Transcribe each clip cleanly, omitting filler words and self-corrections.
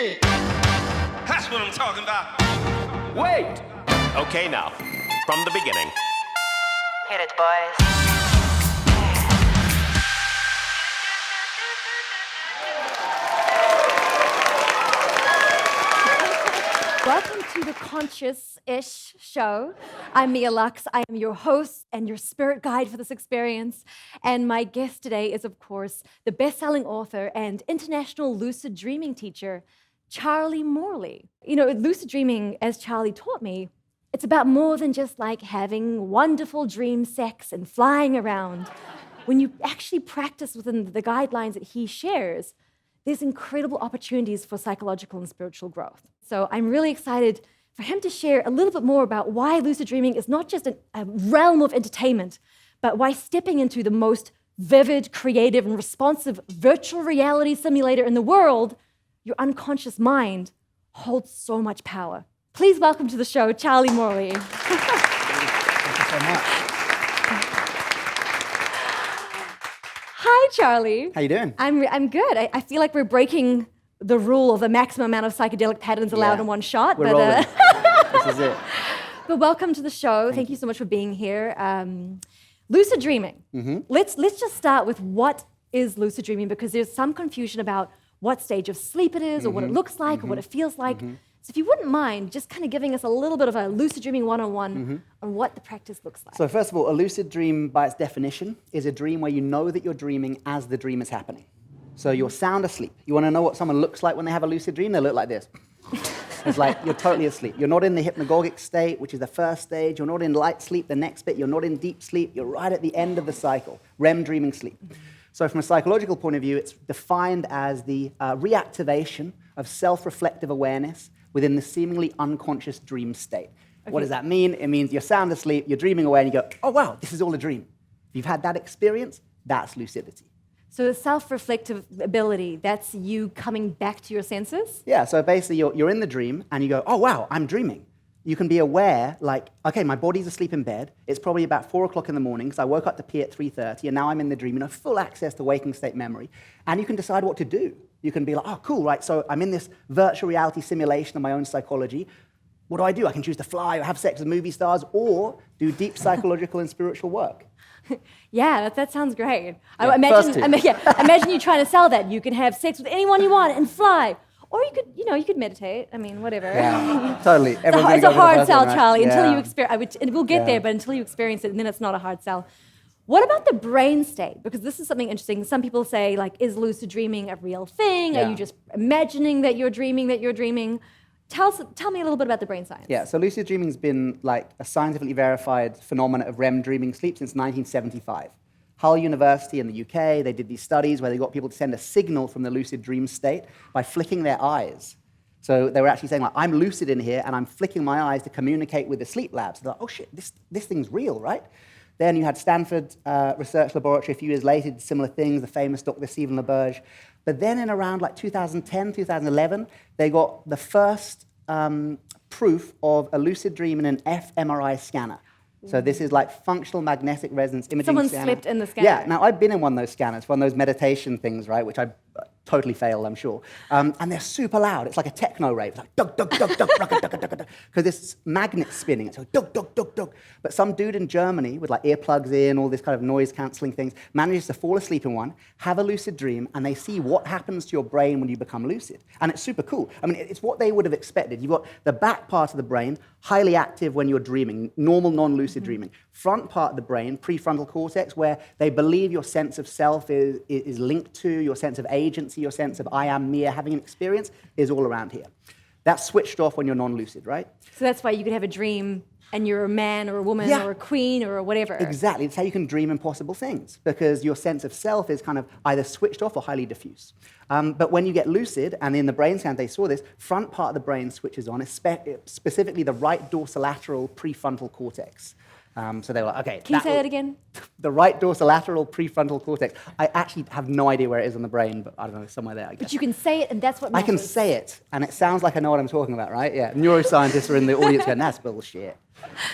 dreaming. That's what I'm talking about. Wait! Okay, now, from the beginning. Hit it, boys. Welcome to the Conscious-ish show. I'm Mia Lux. I am your host and your spirit guide for this experience. And my guest today is, of course, the best-selling author and international lucid dreaming teacher, Charlie Morley. You know, lucid dreaming, as Charlie taught me, it's about more than just like having wonderful dream sex and flying around. When you actually practice within the guidelines that he shares, there's incredible opportunities for psychological and spiritual growth. So I'm really excited for him to share a little bit more about why lucid dreaming is not just a realm of entertainment, but why stepping into the most vivid, creative, and responsive virtual reality simulator in the world, your unconscious mind, holds so much power. Please welcome to the show, Charlie Morley. Thank you so much. Hi, Charlie. How you doing? I'm good. I feel like we're breaking the rule of the maximum amount of psychedelic patterns allowed in one shot. We're rolling. This is it. But welcome to the show. Thank you so much for being here. Lucid dreaming. Mm-hmm. Let's just start with what is lucid dreaming, because there's some confusion about what stage of sleep it is, or what it looks like, or what it feels like. So if you wouldn't mind just kind of giving us a little bit of a lucid dreaming 101 on what the practice looks like. So first of all, a lucid dream, by its definition, is a dream where you know that you're dreaming as the dream is happening. So you're sound asleep. You want to know what someone looks like when they have a lucid dream? They look like this. It's like you're totally asleep. You're not in the hypnagogic state, which is the first stage. You're not in light sleep, the next bit. You're not in deep sleep. You're right at the end of the cycle, REM dreaming sleep. So from a psychological point of view, it's defined as the reactivation of self-reflective awareness within the seemingly unconscious dream state. Okay. What does that mean? It means you're sound asleep, you're dreaming away, and you go, oh, wow, this is all a dream. If you've had that experience, that's lucidity. So the self-reflective ability, that's you coming back to your senses? Yeah, so basically you're in the dream, and you go, oh, wow, I'm dreaming. You can be aware, like, okay, my body's asleep in bed. It's probably about 4 o'clock in the morning, because I woke up to pee at 3:30, and now I'm in the dream, full access to waking state memory. And you can decide what to do. You can be like, oh, cool, right, so I'm in this virtual reality simulation of my own psychology. What do? I can choose to fly or have sex with movie stars or do deep psychological and spiritual work. Yeah, that sounds great. Yeah, Imagine you trying to sell that. You can have sex with anyone you want and fly. Or you could meditate. I mean, whatever. Yeah, totally. It's a hard sell, right? Charlie, Yeah. until you experience. And we'll get there, but until you experience it, and then it's not a hard sell. What about the brain state? Because this is something interesting. Some people say, like, is lucid dreaming a real thing? Yeah. Are you just imagining that you're dreaming that you're dreaming? Tell me a little bit about the brain science. Yeah, so lucid dreaming's been like a scientifically verified phenomenon of REM dreaming sleep since 1975. Hull University in the UK, they did these studies where they got people to send a signal from the lucid dream state by flicking their eyes. So they were actually saying, like, I'm lucid in here, and I'm flicking my eyes to communicate with the sleep lab. So they're like, oh shit, this thing's real, right? Then you had Stanford Research Laboratory a few years later, did similar things, the famous Dr. Stephen LaBerge. But then in around like 2010, 2011, they got the first proof of a lucid dream in an fMRI scanner. So this is like functional magnetic resonance imaging Someone scanner. slept in the scanner. Yeah, now I've been in one of those scanners, one of those meditation things, right, which I totally failed, I'm sure. And they're super loud. It's like a techno rave. It's like dug, dug, dug, dug, because this magnet's spinning. It's like dug, dug, dug, dug. But some dude in Germany with like earplugs in, all this kind of noise-canceling things, manages to fall asleep in one, have a lucid dream, and they see what happens to your brain when you become lucid. And it's super cool. I mean, it's what they would have expected. You've got the back part of the brain, highly active when you're dreaming, normal non-lucid dreaming. Front part of the brain, prefrontal cortex, where they believe your sense of self is linked to, your sense of agency, your sense of I am Mia, having an experience, is all around here. That's switched off when you're non-lucid, right? So that's why you could have a dream and you're a man or a woman or a queen or whatever. Exactly. It's how you can dream impossible things, because your sense of self is kind of either switched off or highly diffuse. But when you get lucid, and in the brain scan they saw this, front part of the brain switches on, specifically the right dorsolateral prefrontal cortex. So they were like, okay. Can you say that again? The right dorsolateral prefrontal cortex. I actually have no idea where it is on the brain, but I don't know, somewhere there, I guess. But you can say it, and that's what matters. I can say it, and it sounds like I know what I'm talking about, right? Yeah, neuroscientists are in the audience going, that's bullshit.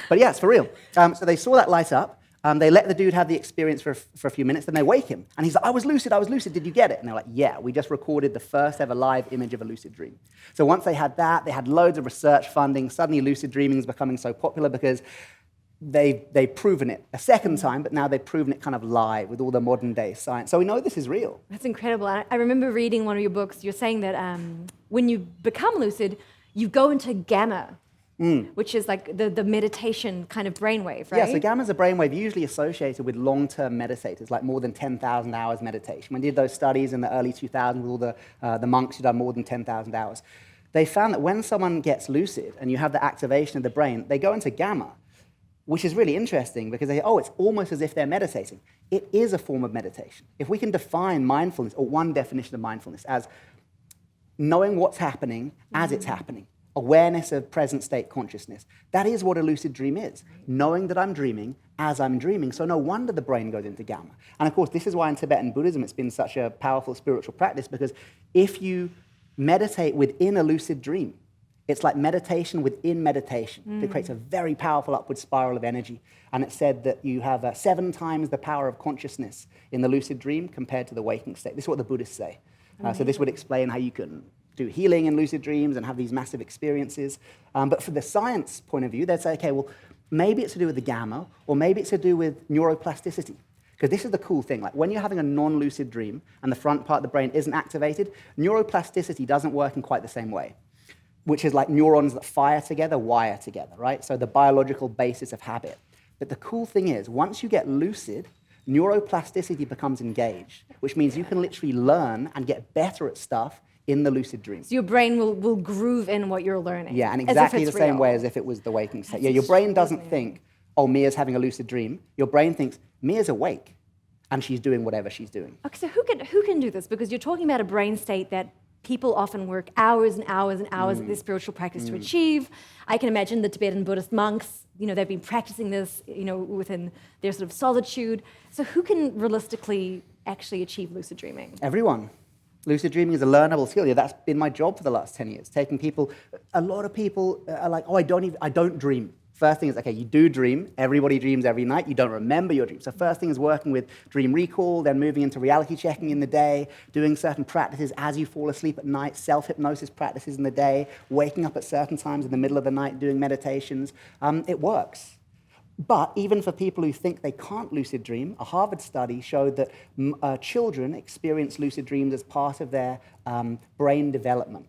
But yeah, it's for real. So they saw that light up, They let the dude have the experience for a few minutes, then they wake him. And he's like, I was lucid, did you get it? And they're like, yeah, we just recorded the first ever live image of a lucid dream. So once they had that, they had loads of research funding. Suddenly lucid dreaming is becoming so popular because they've proven it a second time, but now they've proven it kind of live with all the modern day science. So we know this is real. That's incredible. I remember reading one of your books, you're saying that when you become lucid, you go into gamma, which is like the meditation kind of brainwave, right? Yeah, so gamma is a brainwave usually associated with long-term meditators, like more than 10,000 hours meditation. When they did those studies in the early 2000s with all the monks who'd done more than 10,000 hours, they found that when someone gets lucid and you have the activation of the brain, they go into gamma, which is really interesting because it's almost as if they're meditating. It is a form of meditation. If we can define mindfulness, or one definition of mindfulness, as knowing what's happening as it's happening, awareness of present state consciousness, that is what a lucid dream is, knowing that I'm dreaming as I'm dreaming. So no wonder the brain goes into gamma. And of course, this is why in Tibetan Buddhism it's been such a powerful spiritual practice, because if you meditate within a lucid dream, it's like meditation within meditation. It creates a very powerful upward spiral of energy. And it said that you have 7 times the power of consciousness in the lucid dream compared to the waking state. This is what the Buddhists say. So this would explain how you can do healing in lucid dreams and have these massive experiences. But from the science point of view, they'd say, okay, well, maybe it's to do with the gamma, or maybe it's to do with neuroplasticity. Because this is the cool thing, like when you're having a non-lucid dream and the front part of the brain isn't activated, neuroplasticity doesn't work in quite the same way, which is like neurons that fire together, wire together, right? So the biological basis of habit. But the cool thing is, once you get lucid, neuroplasticity becomes engaged, which means you can literally learn and get better at stuff in the lucid dream. So your brain will groove in what you're learning. Yeah, and exactly the same way as if it was the waking state. Yeah, your brain doesn't think, oh, Mia's having a lucid dream. Your brain thinks, Mia's awake, and she's doing whatever she's doing. Okay, so who can do this? Because you're talking about a brain state that people often work hours and hours and hours at this spiritual practice to achieve. I can imagine the Tibetan Buddhist monks, they've been practicing this, within their sort of solitude. So who can realistically actually achieve lucid dreaming? Everyone. Lucid dreaming is a learnable skill. Yeah, that's been my job for the last 10 years. Taking people, a lot of people are like, oh, I don't dream. First thing is, okay, you do dream. Everybody dreams every night. You don't remember your dreams. So first thing is working with dream recall, then moving into reality checking in the day, doing certain practices as you fall asleep at night, self-hypnosis practices in the day, waking up at certain times in the middle of the night, doing meditations. It works. But even for people who think they can't lucid dream, a Harvard study showed that children experience lucid dreams as part of their brain development.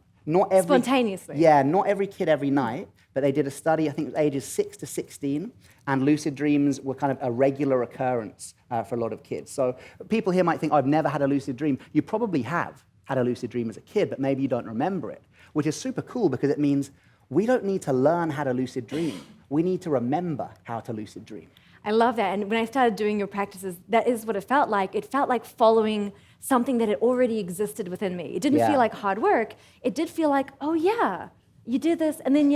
Spontaneously. Yeah, not every kid every night, but they did a study, I think it was ages 6 to 16, and lucid dreams were kind of a regular occurrence for a lot of kids. So people here might think, I've never had a lucid dream. You probably have had a lucid dream as a kid, but maybe you don't remember it, which is super cool because it means we don't need to learn how to lucid dream. We need to remember how to lucid dream. I love that. And when I started doing your practices, that is what it felt like. It felt like following something that had already existed within me. It didn't feel like hard work. It did feel like, oh yeah, you did this, and then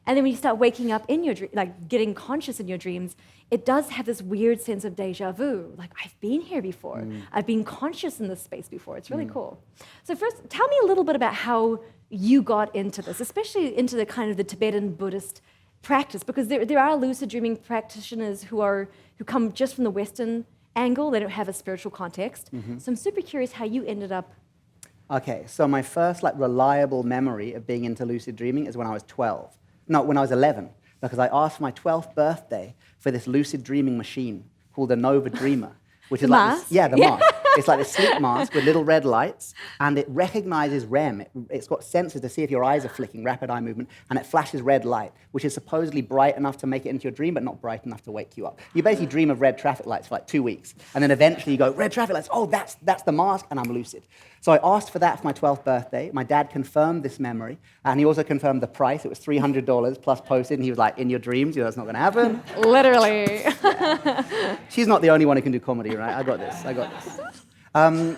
when you start waking up in your dream, like getting conscious in your dreams, it does have this weird sense of deja vu. Like, I've been here before. I've been conscious in this space before. It's really cool. So first, tell me a little bit about how you got into this, especially into the kind of the Tibetan Buddhist practice, because there are lucid dreaming practitioners who come just from the Western angle. They don't have a spiritual context. So I'm super curious how you ended up. Okay, so my first reliable memory of being into lucid dreaming is when I was 12. No, when I was 11, because I asked for my 12th birthday for this lucid dreaming machine called a Nova Dreamer, which is mask? The mask. It's like a sleep mask with little red lights, and it recognizes REM. It's got sensors to see if your eyes are flicking, rapid eye movement, and it flashes red light, which is supposedly bright enough to make it into your dream, but not bright enough to wake you up. You basically dream of red traffic lights for 2 weeks, and then eventually you go, red traffic lights, oh, that's the mask, and I'm lucid. So I asked for that for my 12th birthday. My dad confirmed this memory, and he also confirmed the price. It was $300 plus postage, and he was like, in your dreams, that's not going to happen. Literally. She's not the only one who can do comedy, right? I got this. And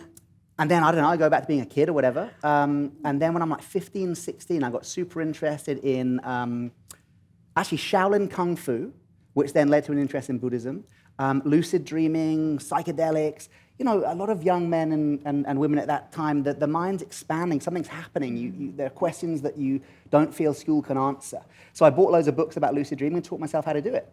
then, I don't know, I go back to being a kid or whatever. And then when I'm 15, 16, I got super interested in actually Shaolin Kung Fu, which then led to an interest in Buddhism, lucid dreaming, psychedelics. A lot of young men and women at that time, the mind's expanding, something's happening. There are questions that you don't feel school can answer. So I bought loads of books about lucid dreaming and taught myself how to do it.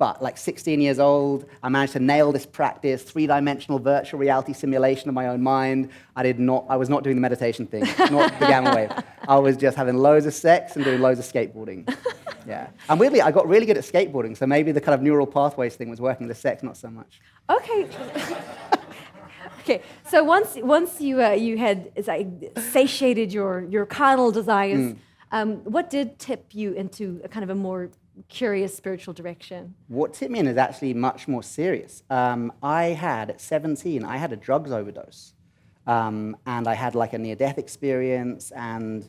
But like 16 years old, I managed to nail this practice, 3-dimensional virtual reality simulation of my own mind. I was not doing the meditation thing, not the gamma wave. I was just having loads of sex and doing loads of skateboarding. Yeah. And weirdly, I got really good at skateboarding, so maybe the kind of neural pathways thing was working, the sex not so much. Okay. Okay, so once you had satiated your carnal desires, what did tip you into a kind of a more curious spiritual direction? What tipped me in is actually much more serious. At 17, I had a drugs overdose. And I had like a near-death experience, and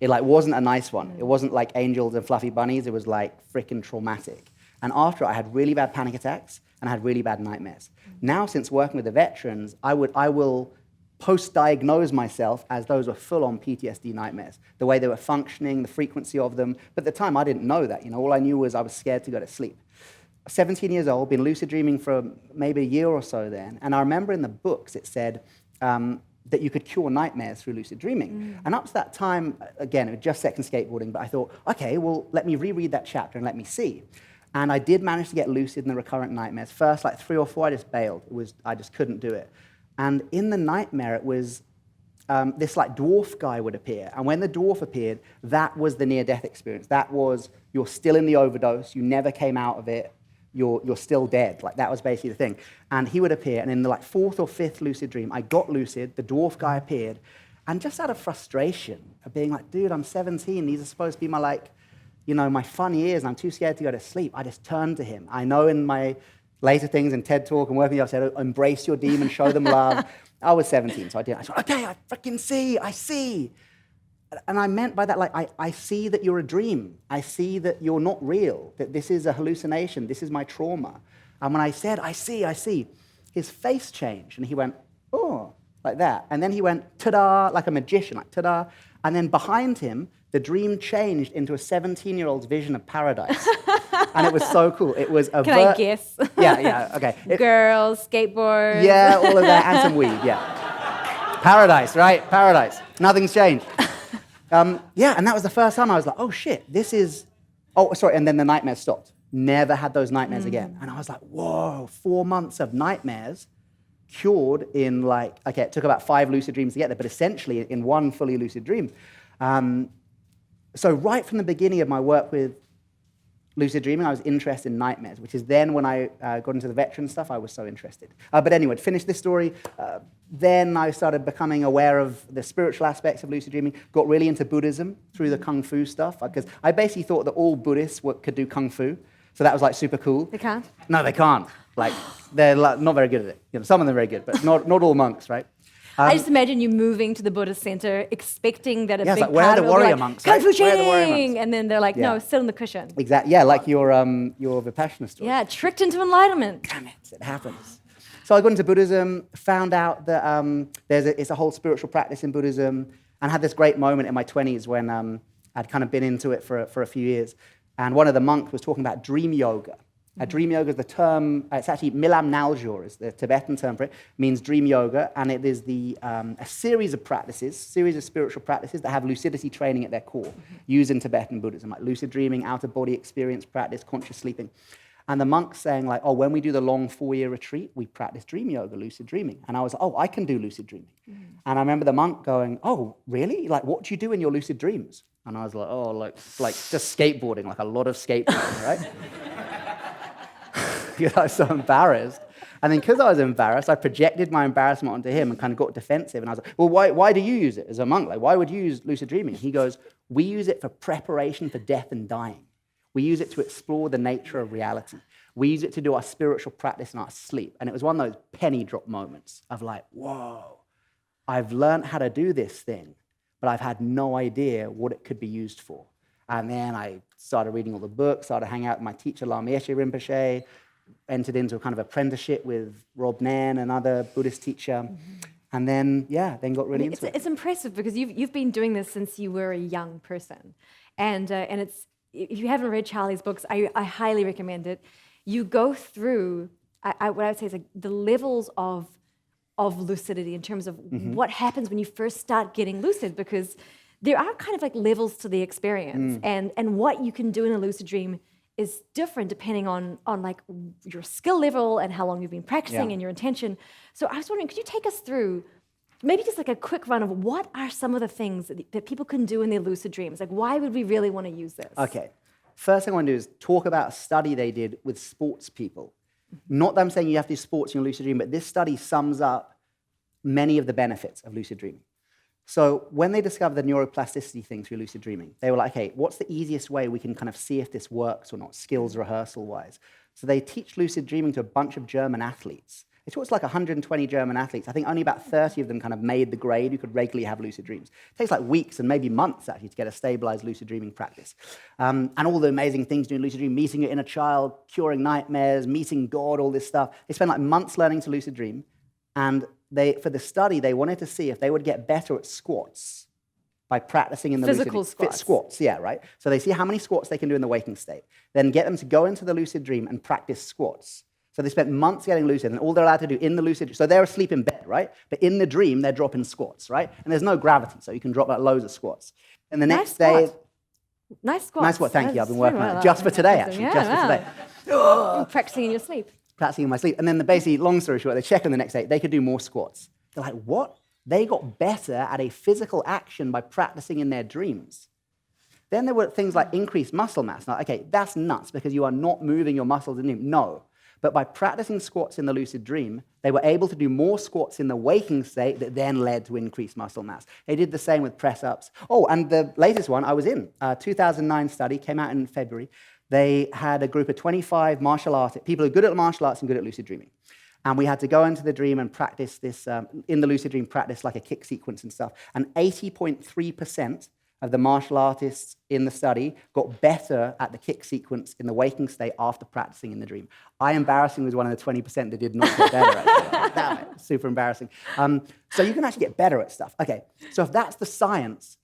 it like wasn't a nice one. It wasn't like angels and fluffy bunnies. It was like freaking traumatic. And after I had really bad panic attacks, and I had really bad nightmares. Now, since working with the veterans, I will post-diagnose myself as those were full-on PTSD nightmares, the way they were functioning, the frequency of them. But at the time, I didn't know that. All I knew was I was scared to go to sleep. 17 years old, been lucid dreaming for maybe a year or so then, and I remember in the books it said that you could cure nightmares through lucid dreaming. And up to that time, again, it was just sex and skateboarding, but I thought, okay, well, let me reread that chapter and let me see. And I did manage to get lucid in the recurrent nightmares. First, like 3 or 4, I just bailed. I just couldn't do it. And in the nightmare, it was this like dwarf guy would appear. And when the dwarf appeared, that was the near-death experience. That was, you're still in the overdose, you never came out of it, you're still dead. Like, that was basically the thing. And he would appear, and in the like 4th or 5th lucid dream, I got lucid, the dwarf guy appeared, and just out of frustration of being like, dude, I'm 17, these are supposed to be my like, my fun years, and I'm too scared to go to sleep. I just turned to him. I know in my later things in TED Talk and working, I've said, embrace your demons, show them love. I was 17, so I did. I said, okay, I freaking see, I see. And I meant by that, like, I see that you're a dream. I see that you're not real, that this is a hallucination, this is my trauma. And when I said, I see, his face changed, and he went, oh, like that. And then he went, ta-da, like a magician, like ta-da. And then behind him, the dream changed into a 17-year-old's vision of paradise. And it was so cool. It was a... Can I guess? Yeah, okay. Girls, skateboards. Yeah, all of that, and some weed, yeah. Paradise, right? Paradise. Nothing's changed. Yeah, and that was the first time I was like, oh, shit, this is... Oh, sorry, and then the nightmares stopped. Never had those nightmares again. And I was like, whoa, 4 months of nightmares cured in like... Okay, it took about 5 lucid dreams to get there, but essentially in one fully lucid dream. So right from the beginning of my work with lucid dreaming, I was interested in nightmares, which is then when I got into the veteran stuff, I was so interested. But anyway, to finish this story, then I started becoming aware of the spiritual aspects of lucid dreaming, got really into Buddhism through the Kung Fu stuff, because I basically thought that all Buddhists could do Kung Fu, so that was like super cool. They can't? No, they can't. Like, they're not very good at it. Some of them are very good, but not all monks, right? I just imagine you moving to the Buddhist center, expecting that a big like, part where are the of it will be warrior like, monks, Kung right? Fu Where are the warrior training, monks? and then they're like, no, sit on the cushion. Exactly. Yeah, like your Vipassana story. Yeah, tricked into enlightenment. Damn it, it happens. So I got into Buddhism, found out that it's a whole spiritual practice in Buddhism, and had this great moment in my 20s when I'd kind of been into it for a few years. And one of the monks was talking about dream yoga. Dream yoga is the term, it's actually Milam Naljor is the Tibetan term for it, means dream yoga, and it is a series of spiritual practices that have lucidity training at their core, used in Tibetan Buddhism, like lucid dreaming, out-of-body experience practice, conscious sleeping. And the monk's saying like, oh, when we do the long 4-year retreat, we practice dream yoga, lucid dreaming. And I was like, oh, I can do lucid dreaming. And I remember the monk going, oh, really? Like, what do you do in your lucid dreams? And I was like, oh, like just skateboarding, like a lot of skateboarding, right? Because I was so embarrassed. And then because I was embarrassed, I projected my embarrassment onto him and kind of got defensive. And I was like, well, why do you use it as a monk? Like, why would you use lucid dreaming? He goes, we use it for preparation for death and dying. We use it to explore the nature of reality. We use it to do our spiritual practice in our sleep. And it was one of those penny drop moments of like, whoa, I've learned how to do this thing, but I've had no idea what it could be used for. And then I started reading all the books, started hanging out with my teacher, Lama Yeshe Rinpoche, entered into a kind of apprenticeship with Rob Nairn, another Buddhist teacher, and then got really into it. It's impressive because you've been doing this since you were a young person, and it's, if you haven't read Charlie's books, I highly recommend it. You go through what I would say is like the levels of lucidity in terms of what happens when you first start getting lucid, because there are kind of like levels to the experience, and what you can do in a lucid dream is different depending on like your skill level and how long you've been practicing and your intention. So I was wondering, could you take us through maybe just like a quick run of what are some of the things that people can do in their lucid dreams? Like, why would we really want to use this? Okay. First thing I want to do is talk about a study they did with sports people. Not that I'm saying you have to do sports in your lucid dream, but this study sums up many of the benefits of lucid dreaming. So when they discovered the neuroplasticity thing through lucid dreaming, they were like, okay, what's the easiest way we can kind of see if this works or not, skills rehearsal-wise? So they teach lucid dreaming to a bunch of German athletes. They taught like 120 German athletes. I think only about 30 of them kind of made the grade who could regularly have lucid dreams. It takes like weeks and maybe months, actually, to get a stabilized lucid dreaming practice. And all the amazing things doing lucid dream, meeting your inner child, curing nightmares, meeting God, all this stuff. They spent like months learning to lucid dream. And for the study, they wanted to see if they would get better at squats by practicing in the physical lucid dream. Squats, yeah, right? So they see how many squats they can do in the waking state, then get them to go into the lucid dream and practice squats. So they spent months getting lucid, and all they're allowed to do in the lucid dream, so they're asleep in bed, right? But in the dream, they're dropping squats, right? And there's no gravity, so you can drop like loads of squats. And the next day... Nice squat. Nice squat, thank you. I've been working on it just for today, actually, just for today. You're practicing in your sleep. Practicing in my sleep. And then basically, long story short, they check on the next day, they could do more squats. They're like, what? They got better at a physical action by practicing in their dreams. Then there were things like increased muscle mass. Now, okay, that's nuts because you are not moving your muscles in the dream. No. But by practicing squats in the lucid dream, they were able to do more squats in the waking state that then led to increased muscle mass. They did the same with press-ups. Oh, and the latest one I was in, a 2009 study, came out in February. They had a group of 25 martial artists, people who are good at martial arts and good at lucid dreaming. And we had to go into the dream and practice this, in the lucid dream, practice like a kick sequence and stuff. And 80.3% of the martial artists in the study got better at the kick sequence in the waking state after practicing in the dream. I embarrassingly was one of the 20% that did not get better at it. Damn it, super embarrassing. So you can actually get better at stuff. Okay, so if that's the science,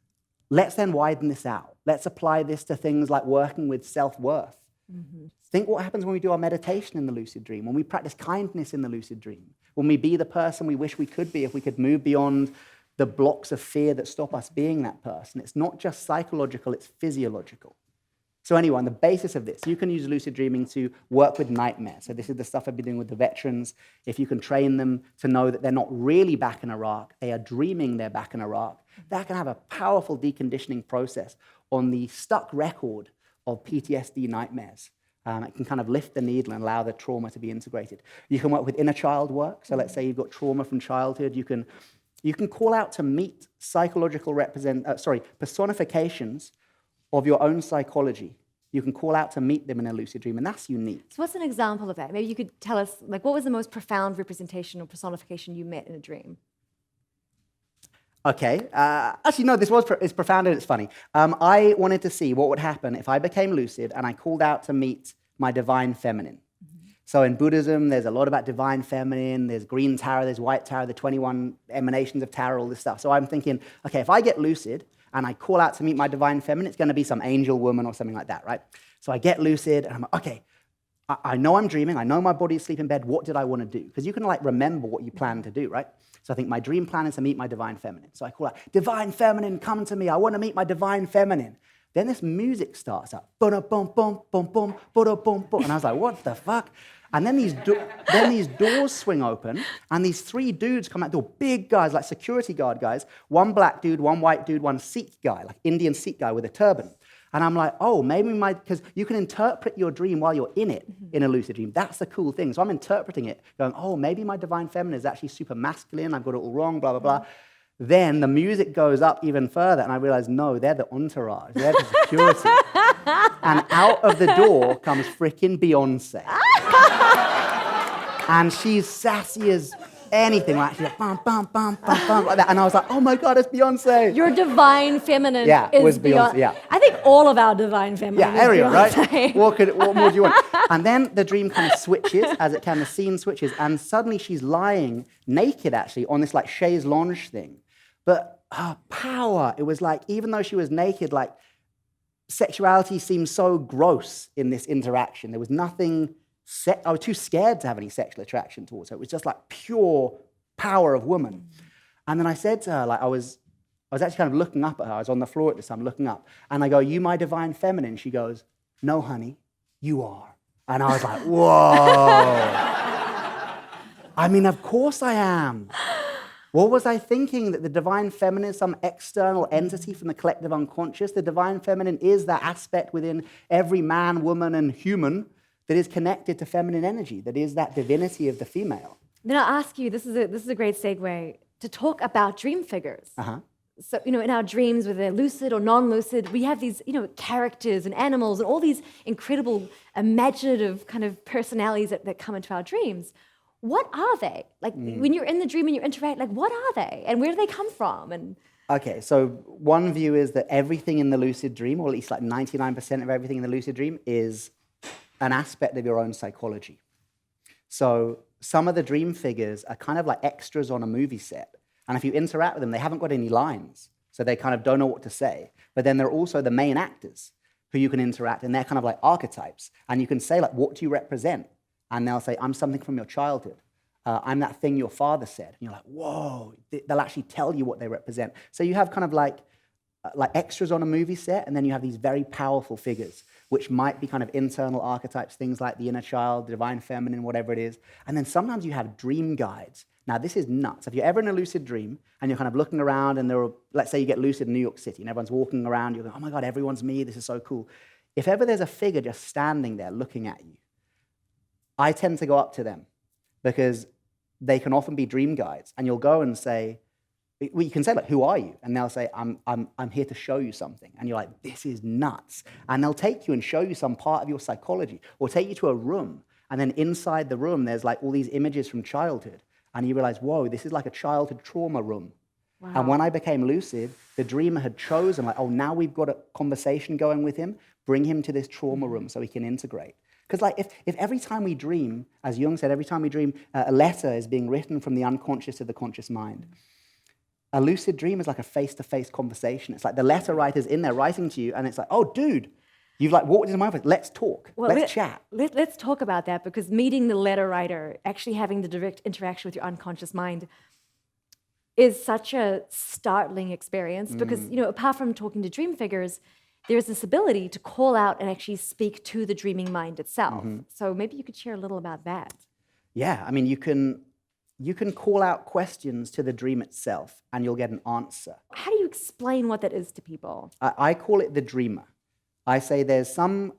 let's then widen this out. Let's apply this to things like working with self-worth. Mm-hmm. Think what happens when we do our meditation in the lucid dream, when we practice kindness in the lucid dream, when we be the person we wish we could be, if we could move beyond the blocks of fear that stop us being that person. It's not just psychological, it's physiological. So anyway, on the basis of this, you can use lucid dreaming to work with nightmares. So this is the stuff I've been doing with the veterans. If you can train them to know that they're not really back in Iraq, they are dreaming they're back in Iraq, that can have a powerful deconditioning process on the stuck record of PTSD nightmares. It can kind of lift the needle and allow the trauma to be integrated. You can work with inner child work. So let's say you've got trauma from childhood. You can call out to meet psychological personifications of your own psychology. You can call out to meet them in a lucid dream, and that's unique. So what's an example of that? Maybe you could tell us, like, what was the most profound representation or personification you met in a dream? Okay. Actually, no, it's profound and it's funny. I wanted to see what would happen if I became lucid and I called out to meet my divine feminine. Mm-hmm. So in Buddhism, there's a lot about divine feminine. There's green Tara, there's white Tara, the 21 emanations of Tara, all this stuff. So I'm thinking, okay, if I get lucid and I call out to meet my divine feminine, it's going to be some angel woman or something like that, right? So I get lucid and I'm like, okay, I know I'm dreaming. I know my body is asleep in bed. What did I want to do? Because you can like remember what you plan to do, right? So I think my dream plan is to meet my divine feminine. So I call out, divine feminine, come to me. I want to meet my divine feminine. Then this music starts up. Ba-da-bum-bum, bum-bum, ba-da-bum-bum. And I was like, what the fuck? And then these doors swing open, and these three dudes come out the door, big guys, like security guard guys. One black dude, one white dude, one Sikh guy, like Indian Sikh guy with a turban. And I'm like, oh, maybe because you can interpret your dream while you're in it, in a lucid dream. That's the cool thing. So I'm interpreting it, going, oh, maybe my divine feminine is actually super masculine. I've got it all wrong, blah, blah, blah. Then the music goes up even further, and I realize, no, they're the entourage. They're the security. And out of the door comes freaking Beyonce. And she's sassy as anything. Like, she's like, bum, bum, bum, bum, bum, like that. And I was like, oh my God, it's Beyonce. Your divine feminine was Beyonce. Yeah. I think all of our divine feminine is everyone, Beyonce. Right? What more do you want? And then the dream kind of switches, the scene switches, and suddenly she's lying naked, actually, on this like chaise lounge thing. But her power, it was like, even though she was naked, like, sexuality seemed so gross in this interaction. There was nothing, I was too scared to have any sexual attraction towards her. It was just like pure power of woman. And then I said to her, like, I was actually kind of looking up at her. I was on the floor at this time, looking up. And I go, you my divine feminine? She goes, no, honey, you are. And I was like, whoa. I mean, of course I am. What was I thinking? That the divine feminine is some external entity from the collective unconscious? The divine feminine is that aspect within every man, woman, and human that is connected to feminine energy, that is that divinity of the female. Then I'll ask you, this is a great segue, to talk about dream figures. So, in our dreams, whether they're lucid or non-lucid, we have these, characters and animals and all these incredible imaginative kind of personalities that come into our dreams. What are they? Like, when you're in the dream and you interact, like, what are they? And where do they come from? And Okay, so one view is that everything in the lucid dream, or at least like 99% of everything in the lucid dream, is an aspect of your own psychology. So some of the dream figures are kind of like extras on a movie set. And if you interact with them, they haven't got any lines. So they kind of don't know what to say. But then they're also the main actors who you can interact, and they're kind of like archetypes. And you can say, like, what do you represent? And they'll say, I'm something from your childhood. I'm that thing your father said. And you're like, whoa. They'll actually tell you what they represent. So you have kind of like extras on a movie set, and then you have these very powerful figures, which might be kind of internal archetypes, things like the inner child, the divine feminine, whatever it is. And then sometimes you have dream guides. Now, this is nuts. If you're ever in a lucid dream and you're kind of looking around and let's say you get lucid in New York City and everyone's walking around, you're going, oh my God, everyone's me, this is so cool. If ever there's a figure just standing there looking at you, I tend to go up to them because they can often be dream guides. And you'll go and say, well, you can say, like, who are you? And they'll say, I'm here to show you something. And you're like, this is nuts. And they'll take you and show you some part of your psychology, or take you to a room. And then inside the room, there's like all these images from childhood. And you realize, whoa, this is like a childhood trauma room. Wow. And when I became lucid, the dreamer had chosen, like, oh, now we've got a conversation going with him, bring him to this trauma room so he can integrate. Because like if every time we dream, as Jung said, every time we dream, a letter is being written from the unconscious to the conscious mind. A lucid dream is like a face-to-face conversation. It's like the letter writer's in there writing to you, and it's like, oh, dude, you've like walked into my office. Let's talk. Let's chat. Let's talk about that, because meeting the letter writer, actually having the direct interaction with your unconscious mind, is such a startling experience. Because apart from talking to dream figures, there's this ability to call out and actually speak to the dreaming mind itself. So maybe you could share a little about that. Yeah, I mean, you can call out questions to the dream itself, and you'll get an answer. How do you explain what that is to people? I call it the dreamer. I say there's some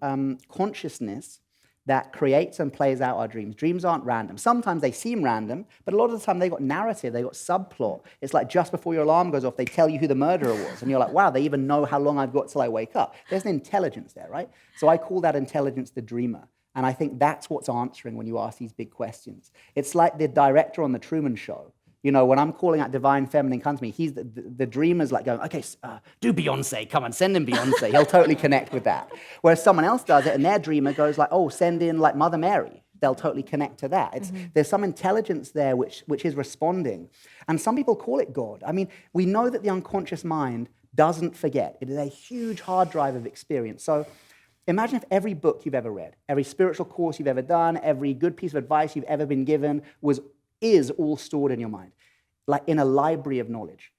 consciousness that creates and plays out our dreams. Dreams aren't random. Sometimes they seem random, but a lot of the time they've got narrative, they've got subplot. It's like just before your alarm goes off, they tell you who the murderer was, and you're like, wow, they even know how long I've got till I wake up. There's an intelligence there, right? So I call that intelligence the dreamer. And I think that's what's answering when you ask these big questions. It's like the director on The Truman Show. When I'm calling out divine feminine come to me, he's the dreamer's like going, okay, do Beyonce, come on, send in Beyonce. He'll totally connect with that. Whereas someone else does it, and their dreamer goes like, oh, send in like Mother Mary. They'll totally connect to that. There's some intelligence there which is responding. And some people call it God. I mean, we know that the unconscious mind doesn't forget. It is a huge hard drive of experience. So imagine if every book you've ever read, every spiritual course you've ever done, every good piece of advice you've ever been given is all stored in your mind, like in a library of knowledge.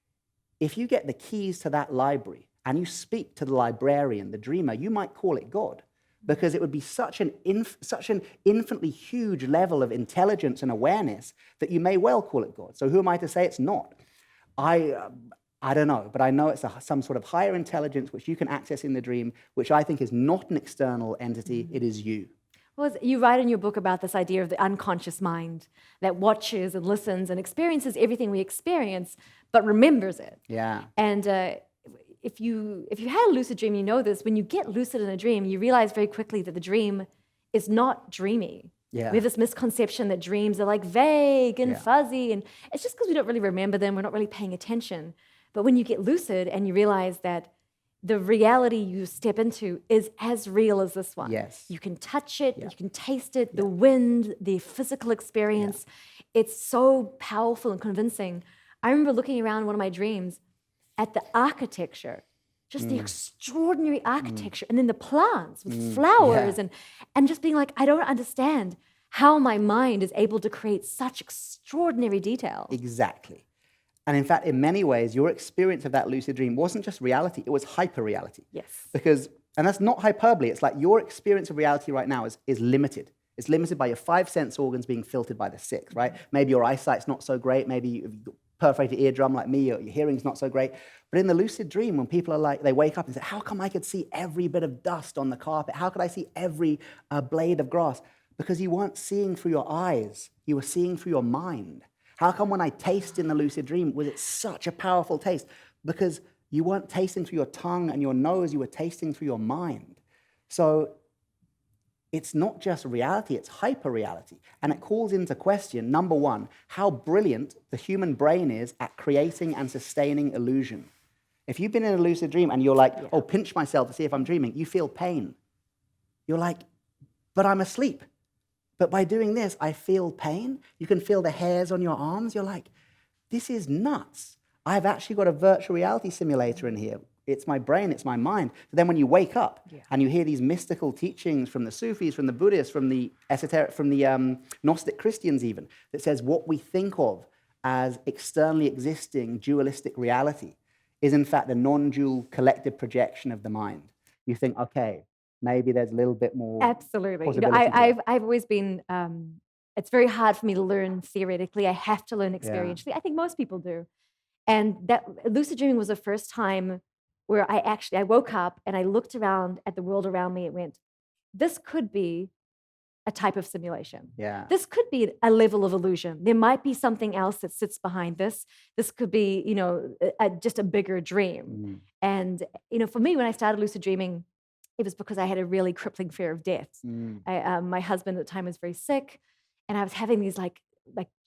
If you get the keys to that library and you speak to the librarian, the dreamer, you might call it God, because it would be such an infinitely huge level of intelligence and awareness that you may well call it God. So who am I to say it's not? I don't know, but I know it's some sort of higher intelligence which you can access in the dream, which I think is not an external entity, it is you. Well, you write in your book about this idea of the unconscious mind that watches and listens and experiences everything we experience, but remembers it. Yeah. And if you had a lucid dream, you know this. When you get lucid in a dream, you realize very quickly that the dream is not dreamy. Yeah. We have this misconception that dreams are like vague and fuzzy, and it's just because we don't really remember them, we're not really paying attention. But when you get lucid and you realize that the reality you step into is as real as this one. Yes. You can touch it, you can taste it, the wind, the physical experience. It's so powerful and convincing. I remember looking around one of my dreams at the architecture, just the extraordinary architecture, and then the plants with flowers, and just being like, I don't understand how my mind is able to create such extraordinary detail. Exactly. And in fact, in many ways, your experience of that lucid dream wasn't just reality, it was hyper-reality. Yes. Because And that's not hyperbole. It's like your experience of reality right now is limited. It's limited by your 5 sense organs being filtered by the 6, right? Maybe your eyesight's not so great. Maybe you've got perforated eardrum like me, or your hearing's not so great. But in the lucid dream, when people are like, they wake up and say, how come I could see every bit of dust on the carpet? How could I see every blade of grass? Because you weren't seeing through your eyes. You were seeing through your mind. How come when I taste in the lucid dream, was it such a powerful taste? Because you weren't tasting through your tongue and your nose, you were tasting through your mind. So it's not just reality, it's hyper-reality. And it calls into question, number one, how brilliant the human brain is at creating and sustaining illusion. If you've been in a lucid dream and you're like, oh, pinch myself to see if I'm dreaming, you feel pain. You're like, but I'm asleep. But by doing this, I feel pain. You can feel the hairs on your arms. You're like, this is nuts. I've actually got a virtual reality simulator in here. It's my brain, it's my mind. But then when you wake up and you hear these mystical teachings from the Sufis, from the Buddhists, from the esoteric, from the Gnostic Christians even, that says what we think of as externally existing dualistic reality is in fact a non-dual collective projection of the mind. You think, okay, maybe there's a little bit more. Absolutely. possibility to I've always been, it's very hard for me to learn theoretically. I have to learn experientially. I think most people do. And that lucid dreaming was the first time where I woke up and I looked around at the world around me and went, this could be a type of simulation. Yeah. This could be a level of illusion. There might be something else that sits behind this. This could be, just a bigger dream. And, for me, when I started lucid dreaming, it was because I had a really crippling fear of death. My husband at the time was very sick, and I was having these like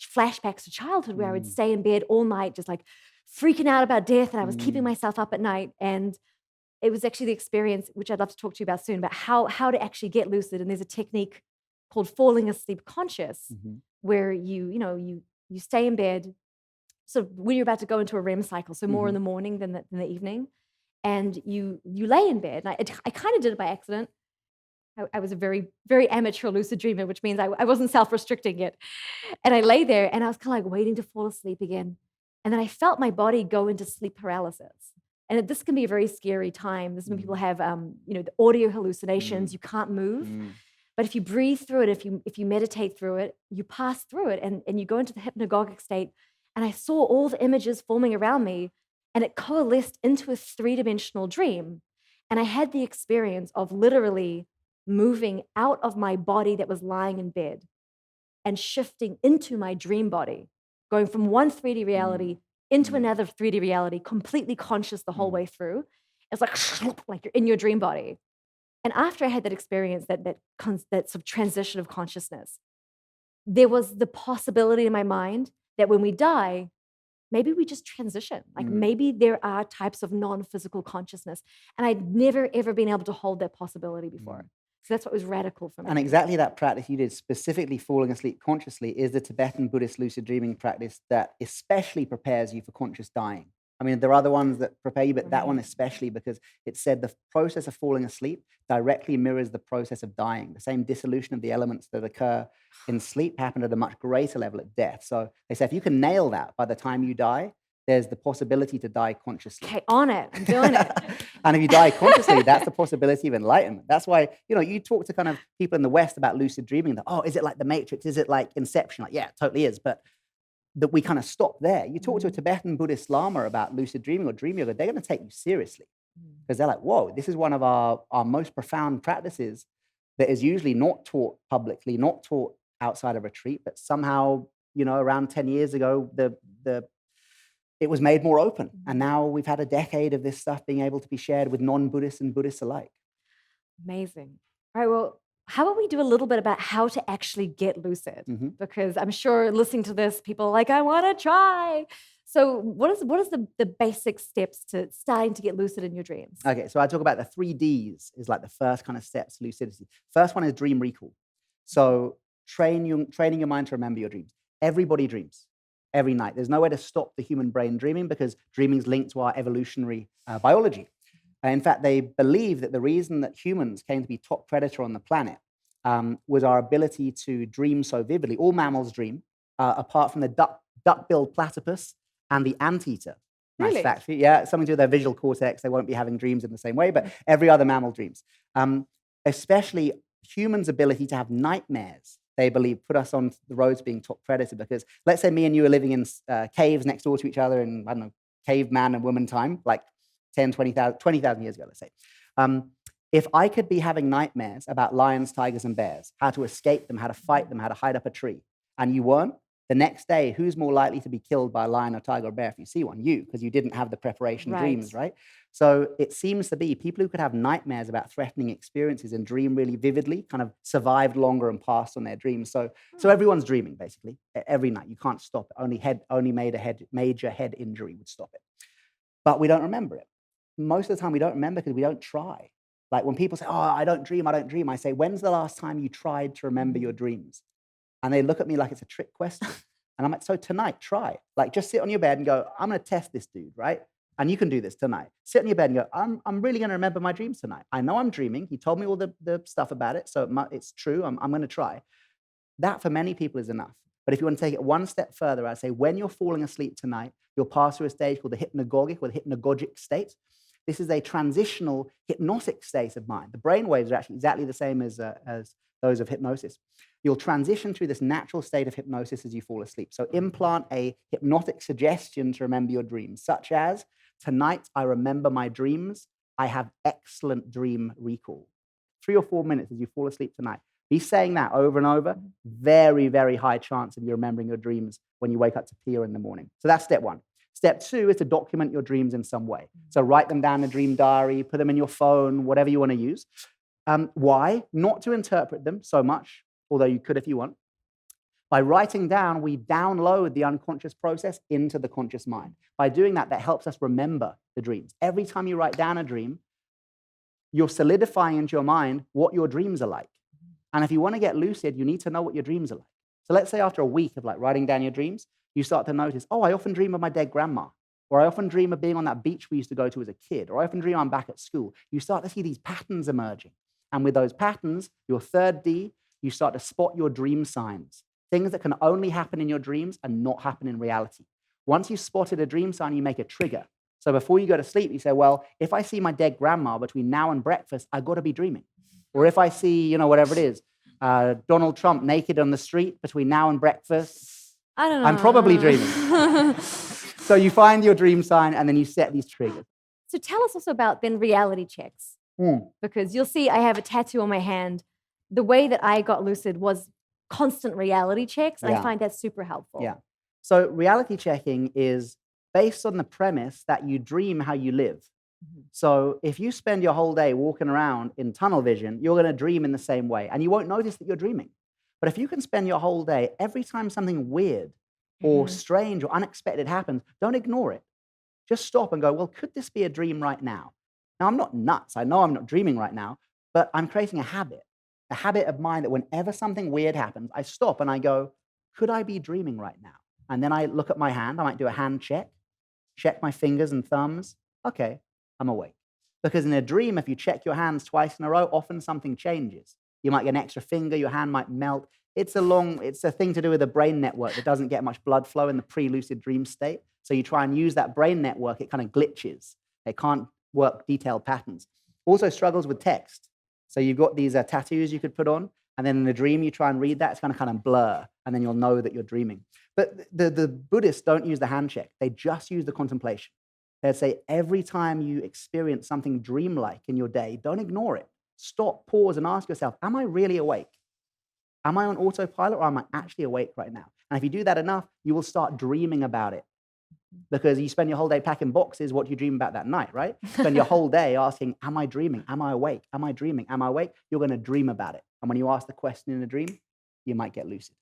flashbacks to childhood where I would stay in bed all night, just like freaking out about death, and I was keeping myself up at night. And it was actually the experience, which I'd love to talk to you about soon, about how to actually get lucid. And there's a technique called falling asleep conscious, where you stay in bed. So when you're about to go into a REM cycle, so more in the morning than the evening, and you lay in bed. And I kind of did it by accident. I was a very, very amateur lucid dreamer, which means I wasn't self-restricting it. And I lay there and I was kind of like waiting to fall asleep again. And then I felt my body go into sleep paralysis. And this can be a very scary time. This is when people have, the audio hallucinations. You can't move. But if you breathe through it, if you meditate through it, you pass through it and you go into the hypnagogic state. And I saw all the images forming around me, and it coalesced into a 3-dimensional dream. And I had the experience of literally moving out of my body that was lying in bed and shifting into my dream body, going from one 3D reality into another 3D reality, completely conscious the whole way through. It's like you're in your dream body. And after I had that experience, that sort of transition of consciousness, there was the possibility in my mind that when we die, maybe we just transition. Like maybe there are types of non-physical consciousness. And I'd never, ever been able to hold that possibility before. So that's what was radical for me. And exactly that practice you did, specifically falling asleep consciously, is the Tibetan Buddhist lucid dreaming practice that especially prepares you for conscious dying. I mean, there are other ones that prepare you, but that one especially, because it said the process of falling asleep directly mirrors the process of dying. The same dissolution of the elements that occur in sleep happen at a much greater level at death. So they say if you can nail that by the time you die, there's the possibility to die consciously. Okay, on it. I'm doing it. And if you die consciously, that's the possibility of enlightenment. That's why, you talk to kind of people in the West about lucid dreaming, that, is it like the Matrix? Is it like Inception? Like, yeah, it totally is. But that we kind of stop there. You talk to a Tibetan Buddhist Lama about lucid dreaming or dream yoga, they're going to take you seriously. Because they're like, whoa, this is one of our most profound practices that is usually not taught publicly, not taught outside of retreat, but somehow, around 10 years ago, it was made more open. And now we've had a decade of this stuff being able to be shared with non-Buddhists and Buddhists alike. Amazing. All right, well, how about we do a little bit about how to actually get lucid? Because I'm sure listening to this, people are like, I want to try. So what is the basic steps to starting to get lucid in your dreams? Okay, so I talk about the 3 Ds is like the first kind of steps to lucidity. First one is dream recall. So training your mind to remember your dreams. Everybody dreams every night. There's no way to stop the human brain dreaming because dreaming is linked to our evolutionary biology. In fact, they believe that the reason that humans came to be top predator on the planet was our ability to dream so vividly. All mammals dream, apart from the duck-billed platypus and the anteater. Really? Nice fact for you. Yeah, something to do with their visual cortex. They won't be having dreams in the same way, but every other mammal dreams. Especially humans' ability to have nightmares, they believe, put us on the roads being top predator, because let's say me and you are living in caves next door to each other in, I don't know, caveman and woman time, like 10, 20,000 years ago, let's say. If I could be having nightmares about lions, tigers, and bears, how to escape them, how to fight them, how to hide up a tree, and you weren't, the next day, who's more likely to be killed by a lion or tiger or bear if you see one? You, because you didn't have the preparation dreams, right? So it seems to be people who could have nightmares about threatening experiences and dream really vividly kind of survived longer and passed on their dreams. So everyone's dreaming, basically, every night. You can't stop it. Only major head injury would stop it. But we don't remember it. Most of the time, we don't remember because we don't try. Like when people say, oh, I don't dream, I say, when's the last time you tried to remember your dreams? And they look at me like it's a trick question. And I'm like, so tonight, try. Like, just sit on your bed and go, I'm going to test this dude, right? And you can do this tonight. Sit on your bed and go, I'm really going to remember my dreams tonight. I know I'm dreaming. He told me all the stuff about it, so it's true. I'm going to try. That, for many people, is enough. But if you want to take it one step further, I'd say when you're falling asleep tonight, you'll pass through a stage called the hypnagogic or the hypnagogic state. This is a transitional hypnotic state of mind. The brainwaves are actually exactly the same as those of hypnosis. You'll transition through this natural state of hypnosis as you fall asleep. So implant a hypnotic suggestion to remember your dreams, such as, tonight I remember my dreams. I have excellent dream recall. 3 or 4 minutes as you fall asleep tonight. Be saying that over and over. Very, very high chance of you remembering your dreams when you wake up to pee in the morning. So that's step one. Step two is to document your dreams in some way. So write them down in a dream diary, put them in your phone, whatever you want to use. Why? Not to interpret them so much, although you could if you want. By writing down, we download the unconscious process into the conscious mind. By doing that, that helps us remember the dreams. Every time you write down a dream, you're solidifying into your mind what your dreams are like. And if you want to get lucid, you need to know what your dreams are like. So let's say after a week of writing down your dreams, you start to notice, oh, I often dream of my dead grandma, or I often dream of being on that beach we used to go to as a kid, or I often dream I'm back at school. You start to see these patterns emerging. And with those patterns, your third D, you start to spot your dream signs, things that can only happen in your dreams and not happen in reality. Once you've spotted a dream sign, you make a trigger. So before you go to sleep, you say, well, if I see my dead grandma between now and breakfast, I've got to be dreaming. Or if I see, whatever it is, Donald Trump naked on the street between now and breakfast, I don't know. I'm probably dreaming. So you find your dream sign and then you set these triggers. So tell us also about then reality checks. Because you'll see I have a tattoo on my hand. The way that I got lucid was constant reality checks, and I find that super helpful. Yeah. So reality checking is based on the premise that you dream how you live. So if you spend your whole day walking around in tunnel vision, you're going to dream in the same way, and you won't notice that you're dreaming. But if you can spend your whole day, every time something weird or strange or unexpected happens, don't ignore it. Just stop and go, well, could this be a dream right now? Now, I'm not nuts. I know I'm not dreaming right now, but I'm creating a habit of mine that whenever something weird happens, I stop and I go, could I be dreaming right now? And then I look at my hand. I might do a hand check my fingers and thumbs. Okay, I'm awake. Because in a dream, if you check your hands twice in a row, often something changes. You might get an extra finger, your hand might melt. It's a thing to do with the brain network that doesn't get much blood flow in the pre-lucid dream state. So you try and use that brain network, it kind of glitches. It can't work detailed patterns. Also struggles with text. So you've got these tattoos you could put on, and then in the dream you try and read that, it's going to kind of blur, and then you'll know that you're dreaming. But the Buddhists don't use the hand check. They just use the contemplation. They'd say every time you experience something dreamlike in your day, don't ignore it. Stop, pause, and ask yourself, am I really awake? Am I on autopilot, or am I actually awake right now? And if you do that enough, you will start dreaming about it. Because you spend your whole day packing boxes, what do you dream about that night, right? Spend your whole day asking, am I dreaming? Am I awake? Am I dreaming? Am I awake? You're going to dream about it. And when you ask the question in a dream, you might get lucid.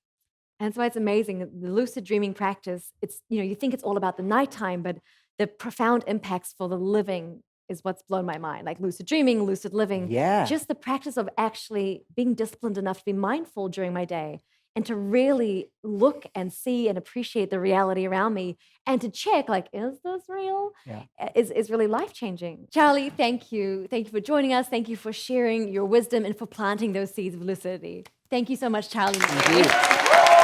And so it's amazing. The lucid dreaming practice, it's, you think it's all about the nighttime, but the profound impacts for the living is what's blown my mind. Like lucid dreaming, lucid living. Yeah. Just the practice of actually being disciplined enough to be mindful during my day and to really look and see and appreciate the reality around me and to check, is this real? Yeah. Is really life-changing. Charlie, thank you. Thank you for joining us. Thank you for sharing your wisdom and for planting those seeds of lucidity. Thank you so much, Charlie. Thank you.